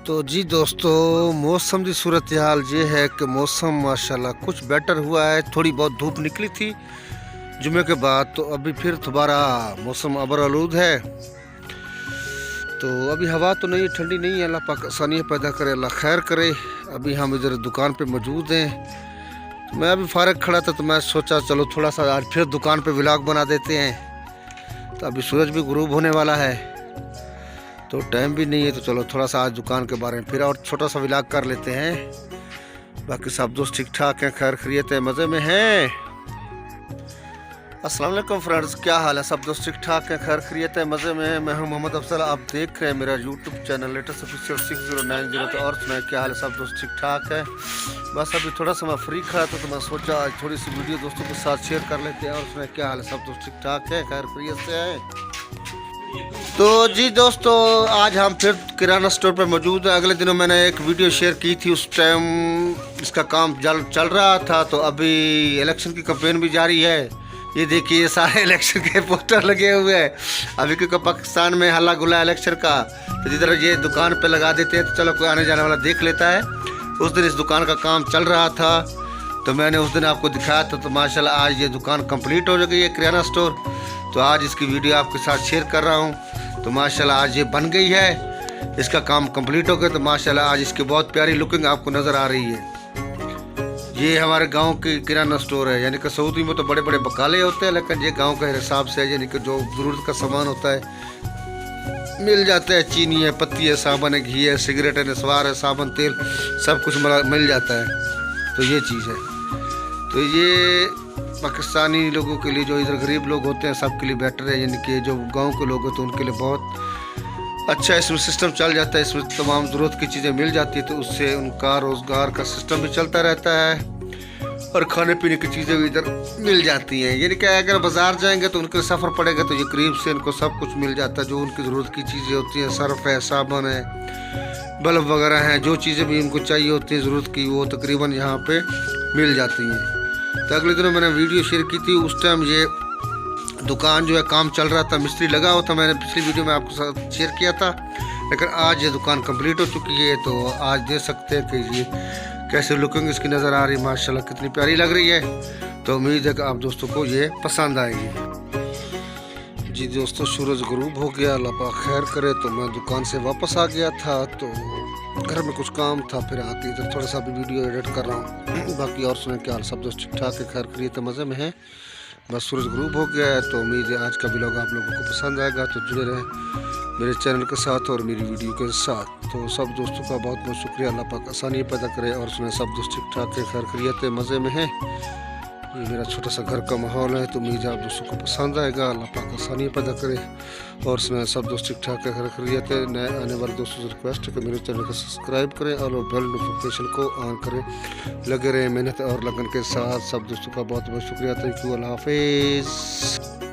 तो जी दोस्तों, मौसम की सूरत हाल ये है कि मौसम माशाल्लाह कुछ बेटर हुआ है। थोड़ी बहुत धूप निकली थी जुमे के बाद, तो अभी फिर दोबारा मौसम अबर आलूद है। तो अभी हवा तो नहीं, ठंडी नहीं है। अल्लाह पाक आसानियाँ पैदा करे, अल्लाह खैर करे। अभी हम इधर दुकान पे मौजूद हैं। तो मैं अभी फारग खड़ा था, तो मैं सोचा चलो थोड़ा सा आज फिर दुकान पे व्लॉग बना देते हैं। तो अभी सूरज भी गुरूब होने वाला है, तो टाइम भी नहीं है, तो चलो थोड़ा सा आज दुकान के बारे में फिर और छोटा सा व्लॉग कर लेते हैं। बाकी सब दोस्त ठीक ठाक हैं, खैर खैरियत है, मज़े में हैं। अस्सलाम वालेकुम फ्रेंड्स, क्या हाल है? सब दोस्त ठीक ठाक हैं, खैर खैरियत है, मज़े में हैं। मैं हूं मोहम्मद अफजल, आप देख रहे हैं मेरा यूट्यूब चैनल लेटेस्ट ऑफिशियल 6090। तो और सुनाए क्या हाल है? सब दोस्त ठीक ठाक है। बस अभी थोड़ा सा मैं फ्री खड़ा था, तो मैं सोचा आज थोड़ी सी वीडियो दोस्तों के साथ शेयर कर लेते हैं। और सुनाए क्या हाल है? सब दोस्त ठीक ठाक है, खैर खैरियत से हैं। तो जी दोस्तों, आज हम फिर किराना स्टोर पर मौजूद हैं। अगले दिनों मैंने एक वीडियो शेयर की थी, उस टाइम इसका काम चल रहा था। तो अभी इलेक्शन की कैंपेन भी जारी है। ये देखिए, ये सारे इलेक्शन के पोस्टर लगे हुए हैं अभी, क्योंकि पाकिस्तान में हल्ला गुल्ला इलेक्शन का। तो जिधर ये दुकान पे लगा देते हैं, तो चलो कोई आने जाने वाला देख लेता है। उस दिन इस दुकान का काम चल रहा था, तो मैंने उस दिन आपको दिखाया था। तो माशाल्लाह आज ये दुकान कंप्लीट हो गई है, किराना स्टोर। तो आज इसकी वीडियो आपके साथ शेयर कर रहा हूँ। तो माशाल्लाह आज ये बन गई है, इसका काम कंप्लीट हो गया। तो माशाल्लाह आज इसकी बहुत प्यारी लुकिंग आपको नज़र आ रही है। ये हमारे गांव की किराना स्टोर है, यानी कि सऊदी में तो बड़े बड़े बकाले होते हैं, लेकिन ये गांव के हिसाब से है, यानी कि जो ज़रूरत का सामान होता है मिल जाता है। चीनी है, पत्ती है, साबुन है, घी है, सिगरेट है, नस्वार है, साबुन, तेल, सब कुछ मिल जाता है। तो ये चीज़ है। तो ये पाकिस्तानी लोगों के लिए, जो इधर गरीब लोग होते हैं, सब के लिए बेटर है। यानी कि जो गांव के लोग होते हैं उनके लिए बहुत अच्छा इसमें सिस्टम चल जाता है। इसमें तमाम ज़रूरत की चीज़ें मिल जाती है, तो उससे उनका रोज़गार का सिस्टम भी चलता रहता है। और खाने पीने की चीज़ें भी इधर मिल जाती हैं। यानी कि अगर बाज़ार जाएंगे तो उनके सफ़र पड़ेगा, तो ये करीब से इनको सब कुछ मिल जाता है। जो उनकी ज़रूरत की चीज़ें होती हैं, सर्फ है, साबुन है, बल्ब वगैरह हैं, जो चीज़ें भी उनको चाहिए होती हैं ज़रूरत की, वो तकरीबन यहाँ पे मिल जाती हैं। तो अगले दिनों मैंने वीडियो शेयर की थी, उस टाइम ये दुकान जो है काम चल रहा था, मिस्त्री लगा हुआ था। मैंने पिछली वीडियो में आपके साथ शेयर किया था। लेकिन आज ये दुकान कंप्लीट हो चुकी है। तो आज देख सकते हैं कि ये कैसे लुकिंग इसकी नज़र आ रही है, माशाल्लाह कितनी प्यारी लग रही है। तो उम्मीद है कि आप दोस्तों को ये पसंद आएगी। जी दोस्तों, सूरज गुरूब हो गया, अल्लाह पाक खैर करे। तो मैं दुकान से वापस आ गया था, तो घर में कुछ काम था, फिर आके इधर थोड़ा सा भी वीडियो एडिट कर रहा हूँ। बाकी और सुने क्या हाल? सब दोस्त ठीक ठाक है, खैर खैरियत, मज़े में है। बस सूरज गुरूब हो गया है। तो उम्मीद है आज का व्लॉग आप लोगों को पसंद आएगा। तो जुड़े रहें मेरे चैनल के साथ और मेरी वीडियो के साथ। तो सब दोस्तों का बहुत बहुत शुक्रिया। अल्लाह पाक आसानी पैदा करे। और सुने सब दोस्त ठीक ठाक है, खैर खैरियत है, मज़े में है। ये मेरा छोटा सा घर का माहौल है, तो उम्मीद है आप दोस्तों को पसंद आएगा। अल्लाह पाक आसानी पैदा करे। और सुने सब दोस्त ठीक ठाक है, खैर खैरियत है। नए आने वाले दोस्तों से रिक्वेस्ट है कि मेरे चैनल को सब्सक्राइब करें और बेल नोटिफिकेशन को ऑन करें। लगे रहे मेहनत और लगन के साथ। सब दोस्तों का बहुत बहुत शुक्रिया। थैंक यू, अल्लाह हाफिज़।